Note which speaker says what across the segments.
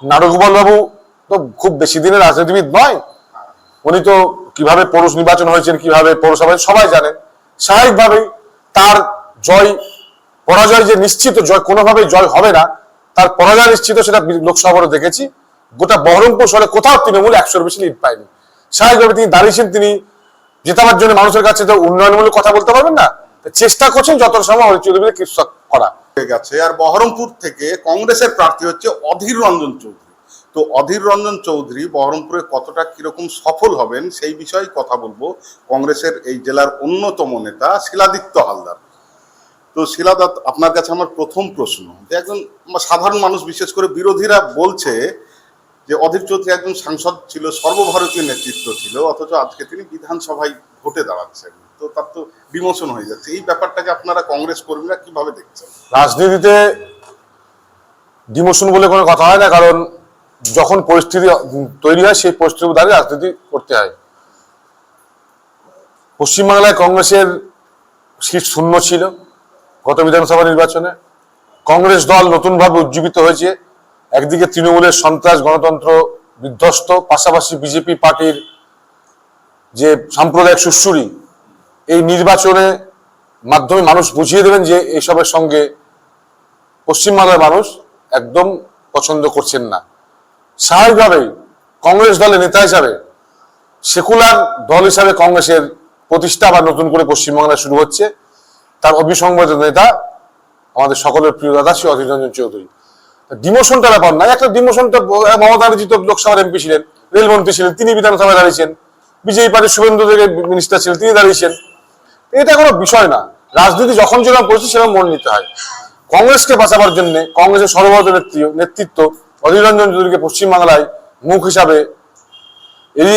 Speaker 1: নারগোপাল বাবু তো খুব বেশি দিনের রাজনীতিবিদ নয়। উনি তো কিভাবে পৌর নির্বাচন হয়েছেন, কিভাবে পৌরসভায় সবাই জানেন। স্বাভাবিকভাবেই তার জয় পরাজয় যে নিশ্চিত, জয় কোনোভাবেই জয় হবে না, তার পরাজয় নিশ্চিত, সেটা লোকসভা দেখেছি। গোটা বহরমপুর শহরে কোথাও তৃণমূল 100-র বেশি লিড পায়নি। স্বাভাবিকভাবে তিনি দাঁড়িয়েছেন, তিনি জেতাবার জন্য মানুষের কাছে তো উন্নয়নমূলক কথা বলতে পারবেন না, চেষ্টা করছেন যত সময় অধীর চৌধুরীকে কৃষক করা
Speaker 2: গেছে। আর বহরমপুর থেকে কংগ্রেসের প্রার্থী হচ্ছে অধীর রঞ্জন চৌধুরী। তো অধীর রঞ্জন চৌধুরী বহরমপুরে কতটা কিরকম সফল হবেন সেই বিষয়ে কথা বলবো কংগ্রেসের এই জেলার অন্যতম নেতা শিলাদিত্য হালদার। তো শিলাদত্ত, আপনার কাছে আমার প্রথম প্রশ্ন, যে একজন সাধারণ মানুষ, বিশেষ করে বিরোধীরা বলছে যে অধীর চৌধুরী একজন সাংসদ ছিল, সর্বভারতীয় নেতৃত্ব ছিল, অথচ আজকে তিনি বিধানসভায় ভোটে দাঁড়াচ্ছেন, তো তার তো ডিমোশন হয়ে যাচ্ছে। এই ব্যাপারটাকে আপনারা কংগ্রেস কর্মীরা কিভাবে দেখছেন?
Speaker 1: রাজনীতিতে ডিমোশন বলে কোনো কথা হয় না, কারণ যখন পরিস্থিতি তৈরি হয় সেই পরিস্থিতির দ্বারা রাজনীতি করতে হয়। পশ্চিমবাংলায় কংগ্রেসের সিট শূন্য ছিল গত বিধানসভা নির্বাচনে। কংগ্রেস দল নতুনভাবে উজ্জীবিত হয়েছে। একদিকে তৃণমূলের সন্ত্রাস গণতন্ত্র বিধ্বস্ত, পাশাপাশি বিজেপি পার্টির যে সাম্প্রদায়িক সুশ্রুরি, এই নির্বাচনে মাধ্যমে মানুষ বুঝিয়ে দেবেন যে এইসবের সঙ্গে পশ্চিমবাংলার মানুষ একদম পছন্দ করছেন না। স্বাভাবিকভাবেই কংগ্রেস দলের নেতা হিসাবে, সেকুলার দল হিসাবে কংগ্রেসের প্রতিষ্ঠা বা নতুন করে পশ্চিমবাংলায় শুরু হচ্ছে। তার অভিসংবাদিত নেতা আমাদের সকলের প্রিয় দাদা শ্রী অধীর রঞ্জন চৌধুরী। ডিমোশনটা ব্যাপার নয়। একটা ডিমোশনটা মমতা ব্যানার্জি তো লোকসভার এমপি ছিলেন, রেলমন্ত্রী ছিলেন, তিনি বিধানসভায় দাঁড়িয়েছেন। বিজেপি পার্টির শুভেন্দু থেকে মিনিস্টার ছিলেন, তিনি দাঁড়িয়েছেন। এটা কোনো বিষয় না। রাজনীতি যখন যেরকম পড়েছে সেরকম মন নিতে হয়। কংগ্রেসকে বাঁচাবার জন্য কংগ্রেসের সর্বভারতীয় নেতৃত্ব অধীর রঞ্জন চৌধুরীকে পশ্চিমবাংলায় মুখ হিসাবে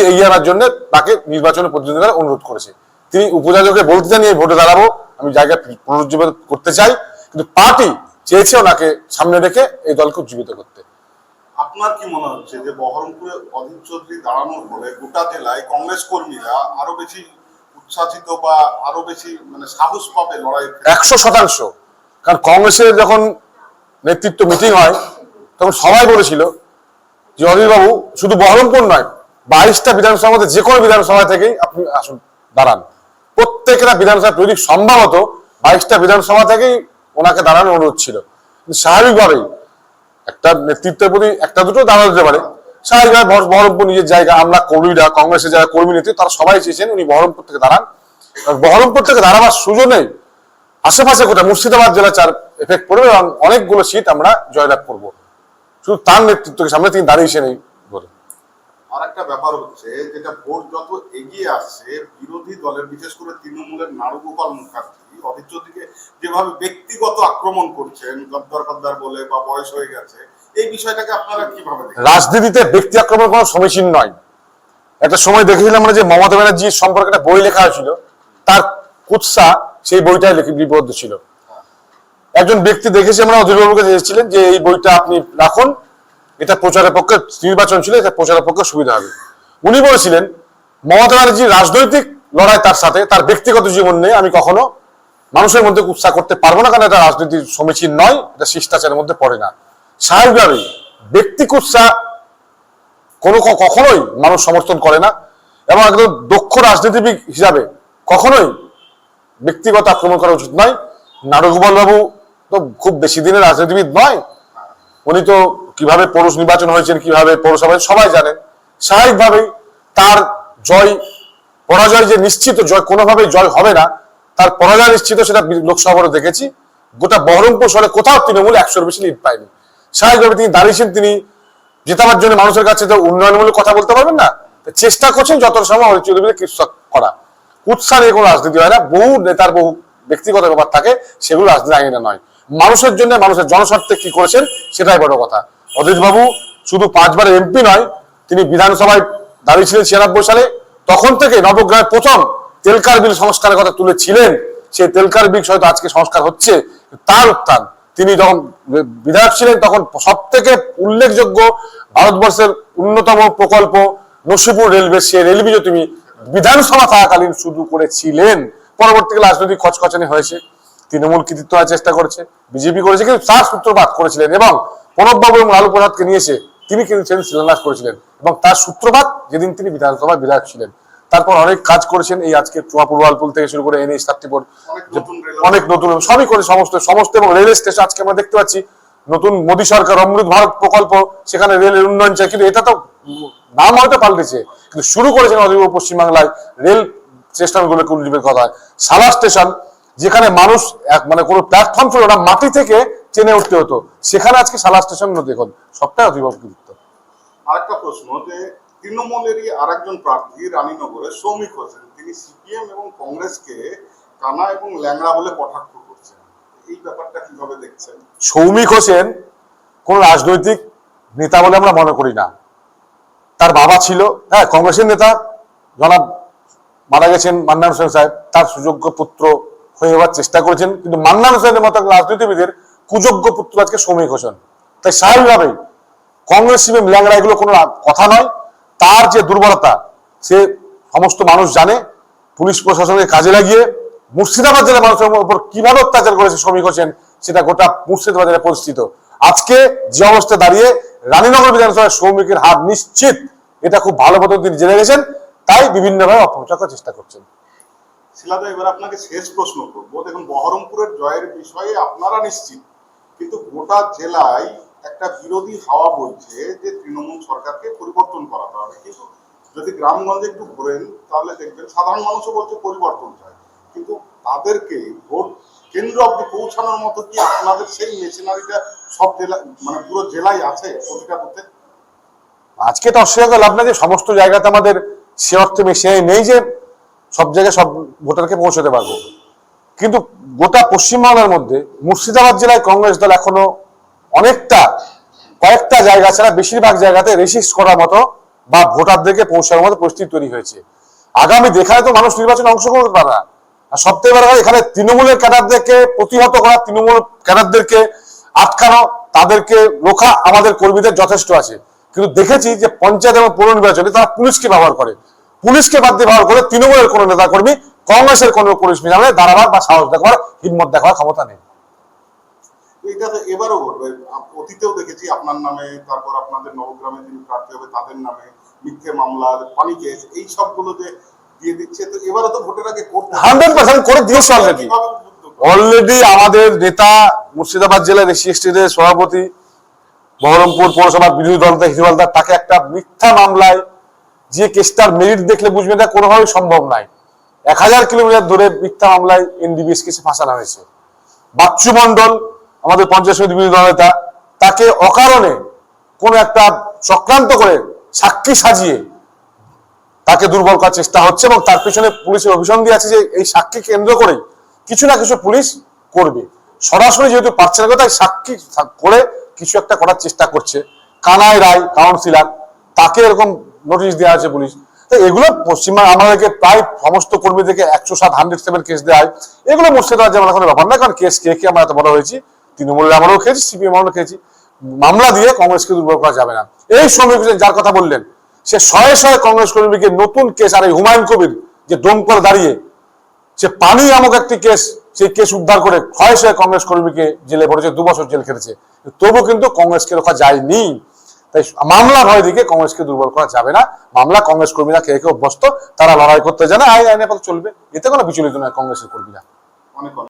Speaker 1: এগিয়ে আনার জন্য তাকে নির্বাচনে প্রতিদ্বন্দ্বিতার অনুরোধ করেছে। তিনি উপজাতিকে বলতে চান এই ভোটে দাঁড়াবো, আমি জায়গা পুনরুজ্জীবিত করতে চাই, কিন্তু পার্টি চেয়েছে ওনাকে সামনে রেখে এই দলকে উজ্জীবিত করতে।
Speaker 2: আপনার কি মনে হচ্ছে যে বহরমপুরে অধীর চৌধুরী দাঁড়ানোর ফলে গোটা জেলায় কংগ্রেস কর্মীরা আরো বেশি উচ্ছ্বাসিত বা আরো বেশি সাহস পাবে লড়াই?
Speaker 1: 100%। কারণ কংগ্রেসের যখন নেতৃত্ব মিটিং হয় তখন সবাই বলেছিল যে অধীর বাবু শুধু বহরমপুর নয়, 22টা বিধানসভার মধ্যে যে কোনো বিধানসভা থেকেই আপনি আসুন, দাঁড়ান। প্রত্যেকটা বিধানসভা তৈরি সম্ভবত 22টা বিধানসভা থেকেই ওনাকে দাঁড়ানোর অনুরোধ ছিল। কিন্তু স্বাভাবিকভাবেই একটা নেতৃত্বের প্রতি একটা দুটো দাঁড়ানো যেতে পারে, স্বাভাবিকভাবে বহরমপুর নিজের জায়গা, আমরা কর্মীরা, কংগ্রেসের যারা কর্মী নেতৃত্ব তারা সবাই চেয়েছেন উনি বহরমপুর থেকে দাঁড়ান। বহরমপুর থেকে দাঁড়াবার সুযোগে আশেপাশে কোথায় মুর্শিদাবাদ জেলা চার এফেক্ট পড়বে এবং অনেকগুলো সিট আমরা জয়লাভ করবো শুধু তার নেতৃত্বকে সামনে তিনি দাঁড়িয়েছেন এই বলে।
Speaker 2: আর একটা ব্যাপার হচ্ছে, যেটা ভোট যত এগিয়ে আসছে, বিরোধী দলের বিশেষ করে তৃণমূলের নারগোপাল মুখার্জি অধীর চৌধুরীকে যেভাবে ব্যক্তিগত আক্রমণ করছেন, গদ্দার বলে বা বয়স হয়ে গেছে, এই বিষয়টাকে আপনারা কিভাবে দেখেন?
Speaker 1: রাজনীতিতে ব্যক্তি আক্রমণ কোনো সমীচীন নয়। একটা সময় দেখেছিলাম আমরা যে মমতা ব্যানার্জির সম্পর্কে একটা বই লেখা হয়েছিল, তার কুৎসা সেই বইটাই লিপিবদ্ধ ছিল। একজন ব্যক্তি দেখেছি আমরা অধীরবাবুকে দিয়েছিলেন যে এই বইটা আপনি রাখুন, এটা প্রচারের পক্ষে, নির্বাচন ছিল এটা প্রচারের পক্ষে সুবিধা হবে। উনি বলেছিলেন মমতা ব্যানার্জির রাজনৈতিক লড়াই তার সাথে, তার ব্যক্তিগত জীবন নিয়ে আমি কখনো মানুষের মধ্যে কুৎসা করতে পারবো না, কারণ এটা রাজনীতির সমীচীন নয়, এটা শিষ্টাচারের মধ্যে পড়ে না। স্বাভাবিকভাবেই ব্যক্তি কুৎসা কখনোই মানুষ সমর্থন করে না, এবং একদম দক্ষ রাজনীতিবিদ হিসাবে কখনোই ব্যক্তিগত আক্রমণ করা উচিত নয়। নারগোপাল বাবু তো খুব বেশি দিনের রাজনীতিবিদ নয়। উনি তো কিভাবে পৌর নির্বাচন হয়েছেন, কিভাবে পৌরসভায় সবাই জানেন। স্বাভাবিকভাবেই তার জয় পরাজয় যে নিশ্চিত, জয় কোনোভাবেই জয় হবে না, তার পরাজয় নিশ্চিত, সেটা লোকসভা দেখেছি। গোটা বহরমপুর শহরে কোথাও তৃণমূল 100-র বেশি লিড পায়নি। স্বাভাবিকভাবে তিনি দাঁড়িয়েছেন, তিনি জেতাবার জন্য মানুষের কাছে তো উন্নয়নমূলক কথা বলতে পারবেন না, চেষ্টা করছেন যত সময় অধীর চৌধুরীকে কৃষক করা। উৎসাহ নিয়ে কোনো রাজনীতি হয় না, বহু নেতার বহু ব্যক্তিগত ব্যাপার থাকে, সেগুলো রাজনীতি আইনে নয়। মানুষের জন্য, মানুষের জনস্বার্থে কি করেছেন সেটাই বড় কথা। অধীর বাবু শুধু 5 বারের এমপি নয়, তিনি বিধানসভায় দাঁড়িয়েছিলেন 96 সালে, তখন থেকে নবগ্রামের প্রথম তেলকার বিল সংস্কারের কথা তুলেছিলেন। সেই তেলকার বিল হয়তো আজকে সংস্কার হচ্ছে, তার উত্থান, তিনি যখন বিধায়ক ছিলেন তখন সব থেকে উল্লেখযোগ্য ভারতবর্ষের অন্যতম প্রকল্প নসিপুর রেলওয়ে, সে রেলওয়ে তিনি বিধানসভা থাকাকালীন শুরু করেছিলেন। পরবর্তীকালে রাজনৈতিক খচখচানি হয়েছে, তৃণমূল কৃতিত্ব চেষ্টা করেছে, বিজেপি করেছে, কিন্তু তার সূত্রপাত করেছিলেন এবং প্রণববাবু এবং লালু প্রসাদকে নিয়েছে তিনি কিন্তু শিলান্যাস করেছিলেন এবং তার সূত্রপাত যেদিন তিনি বিধানসভার বিধায়ক ছিলেন। তারপর অনেক কাজ করেছেন, এই আজকে চুয়া পূর্বালপুল থেকে শুরু করে NH 34 অনেক নতুন সবই করে সমস্ত এবং রেল স্টেশন আজকে আমরা দেখতে পাচ্ছি নতুন মোদী সরকার অমৃত ভারত প্রকল্প, সেখানে রেলের উন্নয়ন চাই, কিন্তু এটা তো নাম হয়তো পাল্টেছে, কিন্তু শুরু করেছেন অদূর পশ্চিমবাংলায় রেল স্টেশনগুলোকে উন্নয়নের কথা। সালার স্টেশন, যেখানে মানুষ মানে কোনো প্ল্যাটফর্ম ছিল না, মাটি থেকে ট্রেনে উঠতে হতো, সেখানে আজকে সালার স্টেশন দেখুন, সবটাই অতীব গুরুত্ব।
Speaker 2: আরেকটা প্রশ্ন, যে তৃণমূলেরই আরেকজন প্রার্থী রানীনগরে সৌমিক হোসেন, তিনি CPM এবং কংগ্রেসকে কানা এবং ল্যাংড়া বলে কটাক্ষ করছেন, এই ব্যাপারটা কিভাবে দেখছেন?
Speaker 1: সৌমিক হোসেন কোন রাজনৈতিক নেতা বলে আমরা মনে করি না। তার বাবা ছিল কংগ্রেসের নেতা, জনাব মারা গেছেন মান্নান হোসেন সাহেব, তার সুযোগ্য পুত্র হয়ে হওয়ার চেষ্টা করেছেন, কিন্তু মান্নান হোসেনের মতো রাজনীতিবিদের কুযোগ্য পুত্র আজকে সৌমিক হোসেন। তাই স্বাভাবিকভাবেই কংগ্রেস CPM ল্যাংড়া এগুলো কোনো কথা নয়। তার যে দুর্বলতা সে সমস্ত মানুষ জানে। পুলিশ প্রশাসনকে কাজে লাগিয়ে মুর্শিদাবাদ জেলার মানুষের উপর কিভাবে অত্যাচার করেছে সৌমিক হোসেন, সেটা গোটা মুর্শিদাবাদ জেলায় পরিচিত। আজকে যে অবস্থায় দাঁড়িয়ে রানীনগর বিধানসভায় সৌমিকের হার নিশ্চিত, এটা খুব ভালো মতো তিনি জেনে গেছেন, তাই বিভিন্নভাবে অপপ্রচার করার চেষ্টা করছেন।
Speaker 2: শিলাদা, এবার আপনাকে শেষ প্রশ্ন করবো। দেখুন, বহরমপুরের জয়ের বিষয়ে আপনারা নিশ্চিত, কিন্তু গোটা জেলায় একটা বিরোধী হাওয়া বলছে যে তৃণমূল সরকারকে পরিবর্তন করাতে হবে, কিন্তু যদি গ্রামগঞ্জে একটু ঘোরেন তাহলে দেখবেন সাধারণ মানুষও বলছে পরিবর্তন চায়, কিন্তু তাদেরকে ভোট কেন্দ্র অব্দি পৌঁছানোর মতো কি আপনাদের সেই মেশিনারিটা সব জেলা মানে পুরো জেলায় আছে প্রতিটা বুথে?
Speaker 1: আজকে তো অস্বীকার লাভ না যে সমস্ত জায়গাতে আমাদের সে অর্থে মেশিনারি নেই যে সব জায়গায় সব ভোটারকে পৌঁছাতে পারবো, কিন্তু গোটা পশ্চিমবাংলার মধ্যে মুর্শিদাবাদ জেলায় কংগ্রেস দল এখনো অনেকটা কয়েকটা জায়গা ছাড়া বেশিরভাগ জায়গাতে রেজিস্ট করার মতো বা ভোটারদেরকে পৌঁছানোর মতো পরিস্থিতি তৈরি হয়েছে। আগামী দেখায় তো মানুষ নির্বাচনে অংশগ্রহণ করতে পারে না। আর সবথেকে বড় কথা, এখানে তৃণমূলের ক্যাডারদেরকে প্রতিহত করা, তৃণমূল ক্যাডারদেরকে আটকানো, তাদেরকে রোখা আমাদের কর্মীদের যথেষ্ট আছে। কিন্তু দেখেছি যে পঞ্চায়েত এবং পৌর নির্বাচনে তারা পুলিশকে ব্যবহার করে, পুলিশকে বাদ দিয়ে ব্যবহার করে তৃণমূলের কোনো নেতা কর্মী কংগ্রেসের কোনো পুলিশ মিলামে দাঁড়াবার বা সাহস দেখাবার হিম্মত দেখাবার ক্ষমতা নেই।
Speaker 2: এটা তো এবারও ঘটবে, অতীতেও দেখেছি আপনার নামে, তারপর আপনাদের নবগ্রামে যিনি প্রার্থী হবে তাদের নামে মিথ্যে মামলার পানি কেস, এই সবগুলো যে দিয়ে দিচ্ছে, তো এবারও তো ভোটের আগে
Speaker 1: 100% করে দিয়েছে অলরেডি। অলরেডি আমাদের নেতা মুর্শিদাবাদ জেলার SC/ST দের সভাপতি, বহরমপুর পৌরসভার বিরোধী দল হিজুয়ালদার, তাকে একটা মিথ্যা মামলায়, যে কেসটার মেরিট দেখলে বুঝবে এটা কোনোভাবেই সম্ভব নয়, 1000 কিলোমিটার দূরে মিথ্যা মামলায় NDPS কেসে ফাঁসানো হয়েছে। বাচ্চু মন্ডল আমাদের পঞ্চায়েত সমিতি বিরোধী দল নেতা, তাকে অকারণে কোন একটা চক্রান্ত করে সাক্ষী সাজিয়ে তাকে দুর্বল করার চেষ্টা হচ্ছে, এবং তার পিছনে পুলিশের অভিসন্ধি আছে যে এই সাক্ষী কেন্দ্র করেই কিছু না কিছু পুলিশ করবে। সরাসরি যেহেতু পারছে না, তাই সাক্ষী করে কিছু একটা করার চেষ্টা করছে। কানাই রায় কাউন্সিলর, তাকে এরকম নোটিশ দেওয়া আছে পুলিশ। তো এগুলো পশ্চিমবঙ্গ আমাদেরকে প্রায় সমস্ত কর্মীদেরকে 107 কেস দেওয়া হয়। এগুলো মুর্শিদাবাদ যেমন এখন ব্যাপার না, কারণ কেস কে আমরা এত বড় হয়েছি, তৃণমূলের আমরাও খেয়েছি, CPM আমরাও খেয়েছি। মামলা দিয়ে কংগ্রেসকে দুর্বল করা যাবে না। এই সৌমিক হোসেন যার কথা বললেন, সে শয়ে শয়ে কংগ্রেস কর্মীকে নতুন কেস, আর এই হুমায়ুন কবির যে ডোম করে দাঁড়িয়ে সে পানি নামক একটি কেস, সেই কেস উদ্ধার করে শয়ে শয়ে কংগ্রেস কর্মীকে জেলে পড়েছে, 2 বছর জেল খেটেছে, তবু কিন্তু কংগ্রেসকে রোখা যায়নি। তাই মামলা ভয় দিকে কংগ্রেসকে দুর্বল করা যাবে না। মামলা কংগ্রেস কর্মীরা খেয়ে খেয়ে অভ্যস্ত, তারা লড়াই করতে জানে, আইনে পথে চলবে, এতে কোনো বিচলিত নয় কংগ্রেসের কর্মীরা।
Speaker 2: অনেক